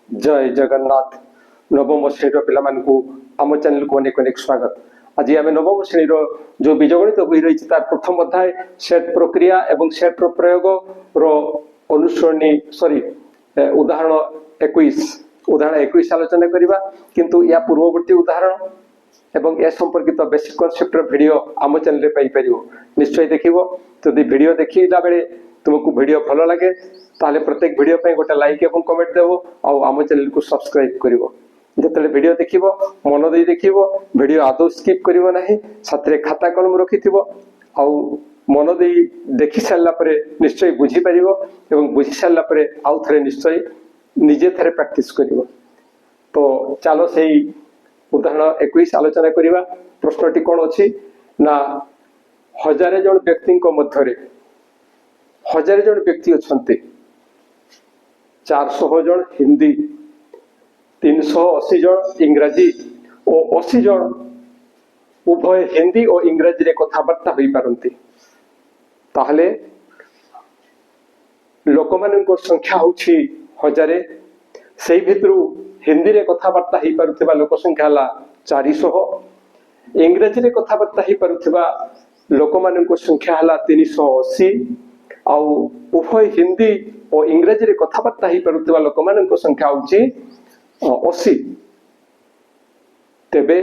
जय जगन्नाथ। नवम श्रेणी पिलामानकु आम चैनल को अनेक अनेक स्वागत। आज आम नवम श्रेणी जो बीजगणित बही रही तार प्रथम अध्याय सेट प्रक्रिया एवं सेट प्रयोग रो अनुसरणी सॉरी उदाहरण 21 आलोचना करबा। किंतु या पूर्ववर्ती उदाहरण एवं ए संपर्कित बेसिक कॉन्सेप्ट वीडियो आम चैनल रे पाई परियो। निश्चय देखिबो। जदि वीडियो देखिला बेले तुमको वीडियो भल लगे ताले प्रत्येक वीडियो पे गोटे लाइक एवं कमेंट देवो और आम चैनल को सब्सक्राइब करिवो। जतले वीडियो देखिबो मन देई देखिबो, वीडियो आदौ स्किप करिवो नाही, साथरे खाता कलम रखिथिबो और मन देई देखि सारला परे निश्चय बुझी परिवो एवं बुझी सारला परे आउ थरे निश्चय निजे थरे प्रैक्टिस करिवो। तो चलो सेही उदाहरण 21 आलोचना करिवा। प्रश्नटी कोन अछि ना 1000 जन व्यक्ति मध्य 1000 जन व्यक्ति अछंते 400 जन हिंदी, 380 जन इंग्राजी और 80 जन उभय हिंदी और इंग्राजी रे कथाबार्ता होई पारंती। ताहले लोकमानक संख्या होछि 1000। सेही भितरु हिंदी रे कथाबार्ता होई पारुथिबा लोक संख्या हला 400, इंग्राजी रे कथाबार्ता होई पारुथिबा लोकमानक संख्या हला 380 आउ उभय हिंदी और इंग्राजी रे कथाबार्ता होई पारुथिबा लोकमानक संख्या होछि 80। तेबे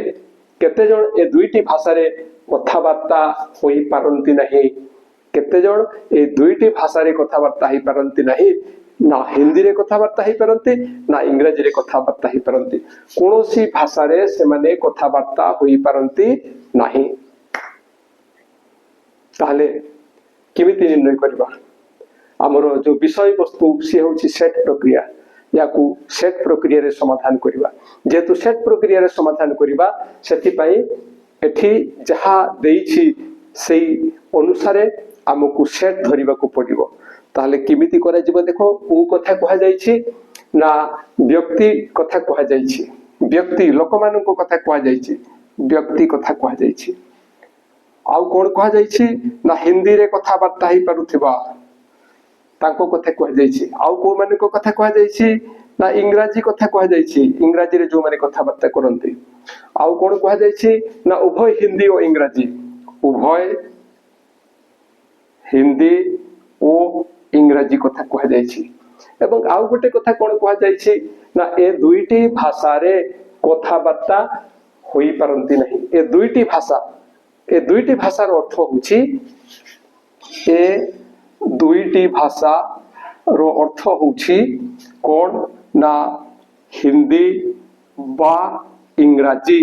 केते जण ए दुईटी भाषा रे कथाबार्ता होई पारंती नाही? केते जण ए दुईटी भाषा रे कथाबार्ता होई पारंती नाही? ना हिंदी रे कथाबार्ता होई पारंती ना इंग्राजी रे कथाबार्ता होई पारंती। कोनोसी भाषा रे से माने कथाबार्ता होई पारंती नाही। ताहले केमिति निर्णय करबा? आमर जो विषय वस्तु सी होछि सेट प्रक्रिया। याकू सेट प्रक्रिया रे समाधान करबा। जेतु सेट प्रक्रिया रे समाधान करबा सेति पई एठी जहा देइछि सेई अनुसारे हमकु सेट धरिबा को पड़िबो। ताहले केमिति करा जिवो देखो। को कथा कहा जाइछि ना व्यक्ति कथा कहा जाइछि। व्यक्ति लोकमानन को कथा कहा जाइछि। व्यक्ति कथा कहा जाइछि। आउ कोन कहा जाइछि ना हिंदी रे कथा बार्ता ही पारुथिबा तांको कथा कहा जाइछि। आउ को माने को कथा कहा जाइछि ना इंग्राजी कथा कहा जाइछि। इंग्राजी रे जो माने कथा बार्ता करंती। आउ कोन कहा जाइछि ना उभय हिंदी और इंग्राजी। उभय हिंदी ओ इंग्राजी कथा कहा जाइछि। एवं आउ गोटे कथा कोन कहा जाइछि ना ए दुईटी भाषा रे कथा बार्ता होई पारंती नहीं। ए दुईटी भाषार अर्थ होछि ए दुईटी भाषा रो अर्थ होछि कोन ना हिंदी बा इंग्राजी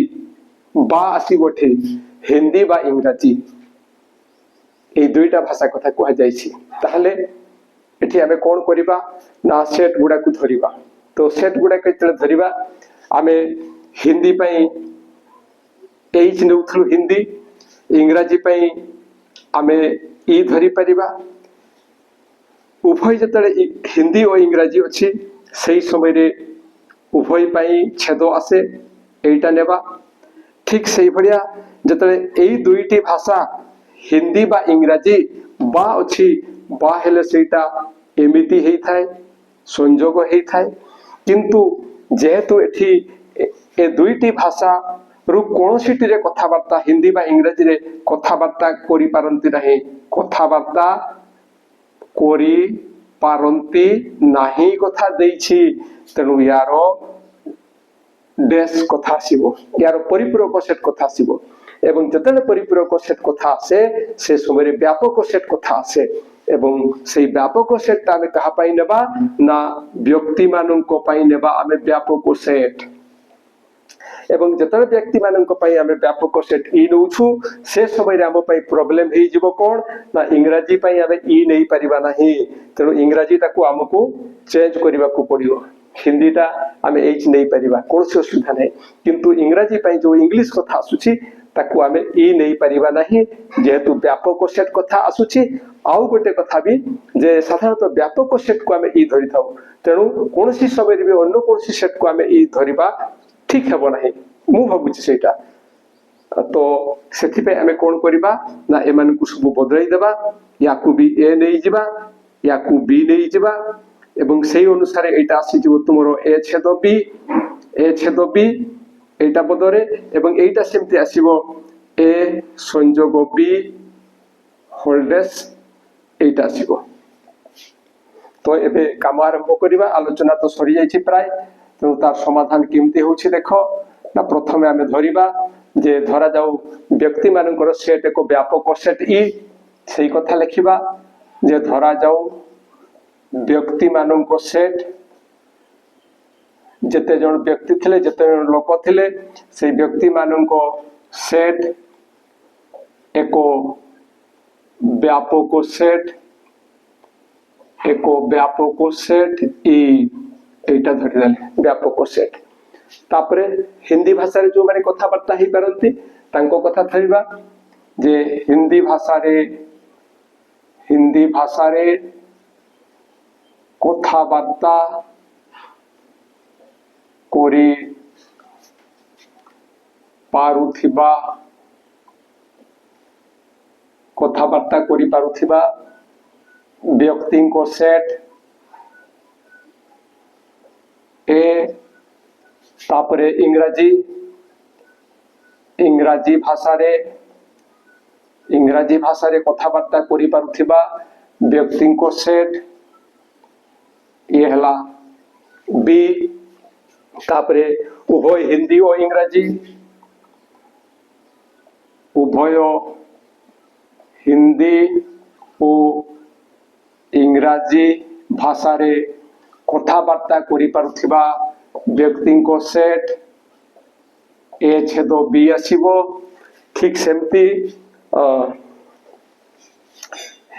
बा आसीबोठे हिंदी बा इंग्राजी ए दुईटा भाषा कथा कहा जाइछि। ताहले एठी हमें कोन करिबा ना सेट गुडा को धरिबा। तो सेट गुडा केतले धरिबा आमे हिंदी पई एच नेउथलु हिंदी, इंग्राजी पई आमे ई धरि परिबा। उभय जतले हिंदी और इंग्राजी अछि सही समय रे उभय पई छेद आसे एटा नेबा। ठीक सही भडिया जतले एई दुईटी भाषा हिंदी बा इंग्राजी बा अछि बा हेले सेटा एमिति हेई थाए संयोग हेई थाए। किंतु जेहेतु एठी ए दुईटी भाषा रु कोनोसिटी रे कथाबार्ता हिंदी बा इंग्राजी रे कथाबार्ता करि पारंती नाही। कथाबार्ता करि पारंती नाही कथा देइछि। तेनु यारो डेस कथा आसीबो, यारो परिपूरक सेट कथा आसीबो। एवं जतले परिपूरक सेट कथा आसे से समय रे व्यापक सेट कथा आसे। एवं सेई व्यापक सेट आमे कहा पाई नेबा ना व्यक्ति माननको पाई नेबा आमे व्यापक सेट। एवं जतले व्यक्ति माननको पाई आमे व्यापक सेट ई नउछु से समय रे आम पाई प्रॉब्लम हेई जिवो कोन ना इंग्राजी पाई आमे ई नै परिबा नाही। तेनु इंग्राजी ताकू हमकु चेंज करिबा को पड़ियो। हिंदी ता आमे एच नै परिबा कोनोसी असुविधा नै। किंतु इंग्राजी पाई जो इंग्लिश कथा आसुछि ताकू आमे ई नै परिबा नाही जेहेतु व्यापक सेट कथा आसुछि। आउ गोटे कथा भी जे साधारणतः व्यापक सेट को आमे ई धरि थाउ। तेनु कोनोसी समय रे भी अन्य कोनोसी सेट को आमे ई धरिबा ठीक हेबो नाही। मु भाबुछि सेटा। तो सेथि पे आमे कोन करिबा ना एमान को सब बदलाई देबा। याकू भी ए नै जिबा, याकू बी नै जिबा, এবং সেই অনুসারে এটা আসিଯିବ तुमरो ए छेद b এইটা বদরে এবং এইটা সেমতি আসিব a সংযোগ b হোল্ডেস এইটা আসিব। তো এবে কাম আরম্ভ করিবা, আলোচনা তো সরি যাইছি প্রায়, তেমন তার সমাধান কেমতি হচ্ছে দেখ না। প্রথমে আমি ধরিবা যে ধরা যাও ব্যক্তি মানଙ୍କର সেট এক ব্যাপক সেট ই, সেই কথা লেখিবা যে ধরা যাও ব্যক্তি ମାନଙ୍କ সেট, যেতে জন ব্যক্তি ଥିଲେ যেতে জন লোক ଥିଲେ সেই ব্যক্তি ମାନଙ୍କ সেট এক ব্যাপক সেট, এক ব্যাপক সেট ই, এইটা ধরিদেলে ব্যাপক সেট। তাপরে হিন্দি ভাষারে যে মানে কথাবার্তা হই পারନ୍ତି তাଙ୍କ কথা ধরিবা যে হিন্দি ভাষারে কথাবার্তা କରି ପାରୁଥିବା, কথাবার্তা କରି ପାରୁଥିବା ବ୍ୟକ୍ତିଙ୍କ ସେଟ୍ ଏ। ତାପରେ ଇଂରାଜୀ ଭାଷାରେ কথাবার্তা କରି ପାରୁଥିବା ବ୍ୟକ୍ତିଙ୍କ ସେଟ୍ ये हला बी। तापरे उभय हिंदी और इंग्राजी, उभय हिंदी और इंग्राजी भाषा रे कथाबार्ता करि पारुथिबा व्यक्तिंको सेट ए छेद बी आसीबो। ठीक सेमती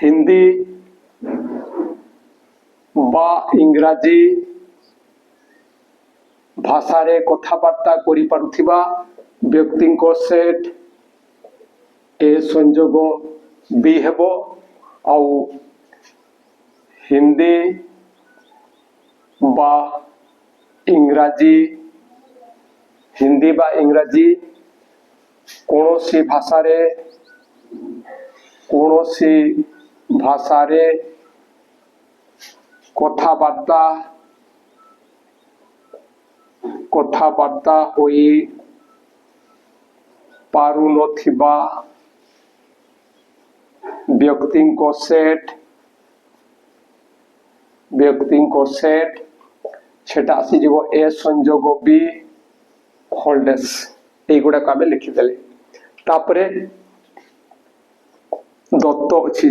हिंदी बा इंग्राजी भाषा रे कथाबार्ता करि पारुथिबा व्यक्तिंको सेट ए संयोग बी हेबो। आउ हिंदी बा इंग्राजी कौनसी भाषा रे कथाबार्ता होई पारु नथिबा व्यक्तिंको सेट सेटा आसी जीवो ए संयोग बी होल्डेस, एगुड़ा को आमे लिखि देले। तापरे दत्त अछि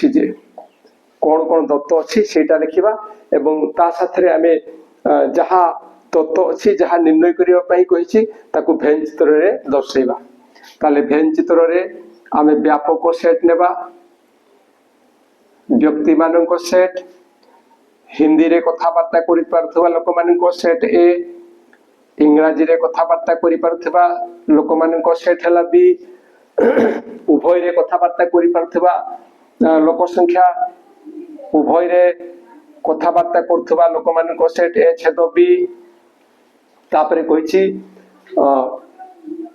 जे कौन कौन दत्त अच्छी सेटा लिखिबा एवं ता साथरे आमे जहा तत्व अच्छी जहा निर्णय करिया पई कहिछि ताकू भेन चित्र रे दर्शाइबा। ताले भेन चित्र रे आमे व्यापक सेट नेबा, व्यक्ति मानक सेट, हिंदी रे कथाबार्ता करि पारथबा लोक मानक सेट ए, इंग्राजी रे कथाबार्ता करि पारथबा लोक मानक सेट हला बी, उभय रे कथाबार्ता करि पारथबा लोक संख्या उभय रे कथाबार्ता करथबा लोक मानक सेट ए छेद बी। तापरे कहिछि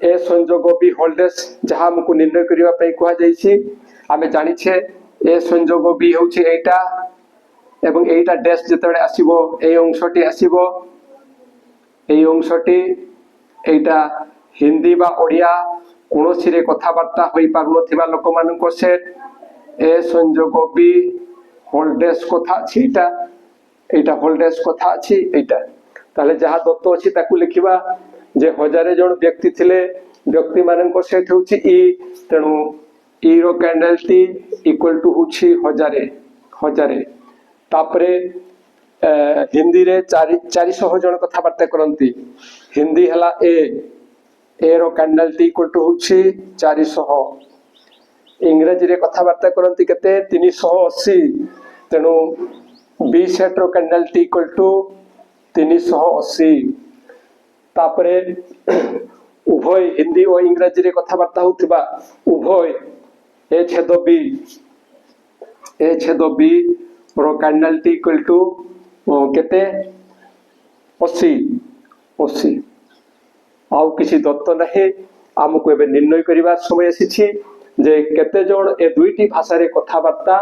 ए संयोग बी होल्डेस जहा हमकु निर्णय करिवा पई कहआ जाईछि। आमे जानि छे ए संयोग बी होछि एटा एवं एटा डैश जतबे आसीबो ए अंशटी आसीबो, ए अंशटी एटा हिंदी बा ओडिया कोनोसी रे कथाबार्ता होई पारुनथिबा लोक मानक सेट ए संयोग बी होल्डेस कथा अछि एटा होल्डेस कथा अछि एटा। ताले जहा दत्त अछि ताकू लिखिबा जे हजारे जण व्यक्ति थिले व्यक्ति मानक सेट होछि ई, तेनु ई रो कैंडल टी इक्वल टू होछि हजारे। तापरे हिंदी रे 400 जण कथाबार्ता करंती, हिंदी हला ए रो कैंडल टी इक्वल टू होछि 400। इंग्रजी रे कथाबार्ता करंती केते 380, तेनु बी सेट रो कैंडल टी इक्वल टू 380। तापरे उभय हिंदी और इंग्रजी रे कथाबार्ता होतिबा उभय ए छेद बी रो कैंडल टी इक्वल टू केते 80। आउ किसी दत्त नहीं, आमको एबे निर्णय करिबा समय आसीछि। जे केते जण ए दुईटी भाषा रे कथाबार्ता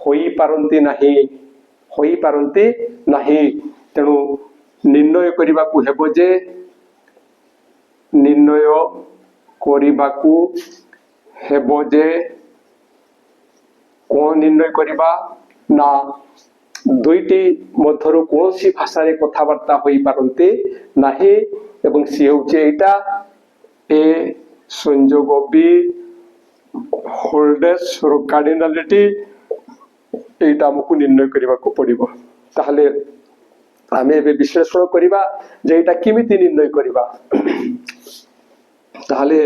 होई पारंती नाही तेणु निर्णय करिबाकू हेबो जे कोन निर्णय करिबा ना दुईटी मध्यरु कोनोसी भाषा रे कथाबार्ता होई पारंती नाही एवं सी होचे एटा ए संयोग बी होल्डेस रो कार्डिनालिटी एटा हमकु निर्णय करिबाकू पड़िबो ताहले आमे बे विश्लेषण करिबा जे एटा किमिति निर्णय करिबा ताहले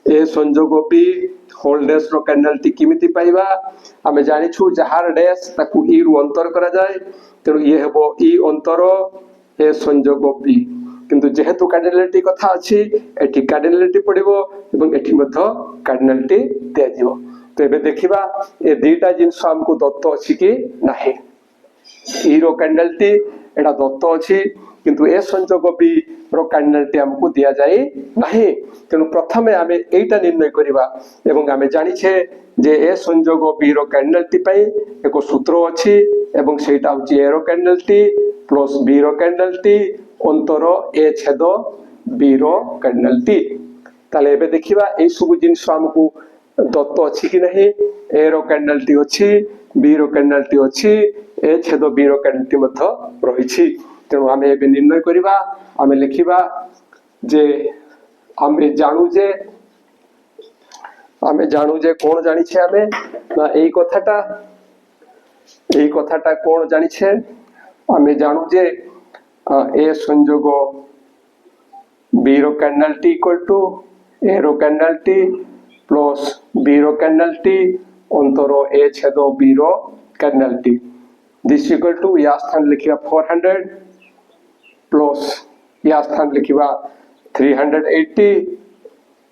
ए संयोग बी होल्डेस रो कार्डिनालिटी किमिति पाइबा आमे जानि छु जहार डैश ताकू ई रु अंतर करा जाय तेनु ये हेबो ई अंतर ए संयोग बी किंतु जेहेतु कार्डिनालिटी कथा अछि एठी कार्डिनालिटी पड़िबो एवं एठी मध्य कार्डिनालिटी दिया जिवो तो एबे देखिबा ए दुईटा जिंस हमकु दत्त अछि कि नाही ई रो कार्डिनालिटी एटा दत्त अछि किंतु ए संयोग बी रो कार्डिनालिटी हमकु दिया जाय नाही तेनु प्रथमे आमे एटा निर्णय करिबा एवं आमे जानि छे जे ए संयोग बी रो कार्डिनालिटी पई एको सूत्र अछि एवं सेटा होछि ए रो कार्डिनालिटी प्लस बी रो कार्डिनालिटी अंतर ए छेद बी रो कार्डिनालिटी ताले एबे देखिबा ए सब जिंस हमकु दत्त अछि कि नहीं ए रो कार्डिनालिटी अछि बी रो कार्डिनालिटी अछि ए छेद बी रो कार्डिनालिटी मध्य रहिछि तेणु आमे एबे निर्णय करिबा आमे लिखिबा जे आमे जानू जे कोन जानि छे आमे ना एई कथाटा कोन जानि छे आमे जानू जे ए संयोग बी रो कार्डिनालिटी इक्वल टू ए रो कार्डिनालिटी प्लस बी रो कार्डिनालिटी अंतर ए छेद बी रो कार्डिनालिटी दिस इक्वल टू या स्थान लिखिबा 400 प्लस या स्थान लिखिबा 380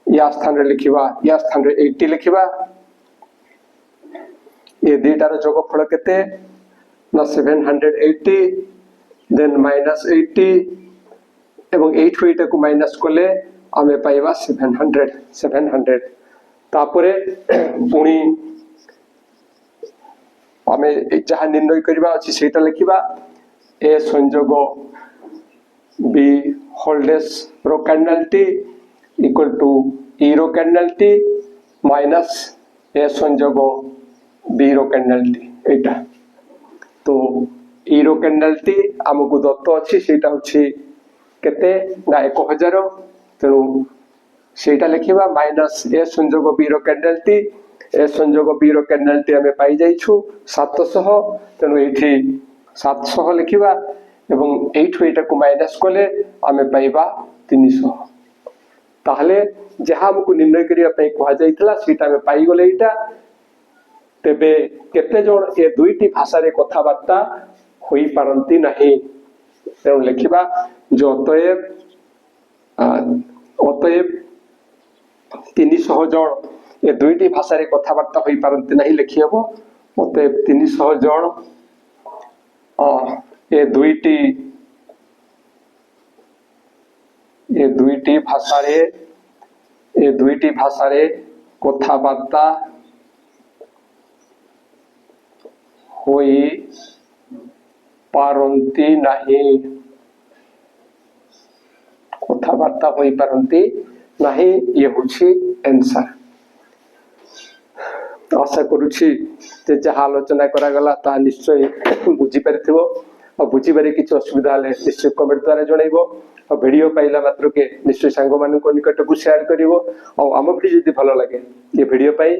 या स्थान लिखिबा या स्थान 80 लिखिबा ये दुईटार जोगफल केते ना 780 देन -80 एवं 8 एटा को माइनस कले आमे पाइबा 700 तापरे पुणी आमे जहा निर्णय करिबा अछि सेटा लिखिबा ए संयोग बी होल्डेस रो कार्डिनालिटी इक्वल टू ई रो कार्डिनालिटी माइनस ए संयोग बी रो कार्डिनालिटी एटा तो ई रो कार्डिनालिटी हमकु दत्त अछि सेटा होछि केते ना 1000 तेनु सेटा लिखिबा माइनस ए संयोग बी रो कार्डिनालिटी ए संयोग बी रो कार्डिनालिटी हमें पाई जाइछु 700 तेनु एठी 700 लिखिबा एवं 8 एटा को माइनस कले हमें पाइबा 300 ताहले जहा हमकु निर्णय करिया पई कहा जाइतला सेटा हमें पाई गले एटा तेबे केते जण ए दुईटी भाषा रे कथाबार्ता होई पारंती नाही तेनु लिखिबा जो अतएव 300 जण ए दुईटी भाषा रे कथाबार्ता होई पारंती नाही लिखि हबो अतएव 300 जण ए दुईटी भाषा रे कथाबार्ता होई पारंती नाही कथाबार्ता होई पारंती नाही ये होछि आंसर आशा करूछि जे जहा आलोचना करा गला ता निश्चय बुझी परिथिबो और बुझी बारे किछि असुविधा हले निश्चय कमेंट द्वारा जणाइबो और वीडियो पाइला मात्र के निश्चय सांग मानन को निकट को शेयर करिवो और आम वीडियो जदि भलो लागे ये वीडियो पाई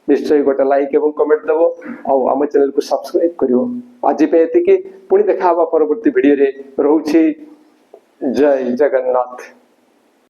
निश्चय गोटे लाइक एवं कमेंट दबो और आम चैनल को सब्सक्राइब करिवो आज पे एति कि पुणी देखा हवा परवर्ती वीडियो रे रहउछि जय जगन्नाथ।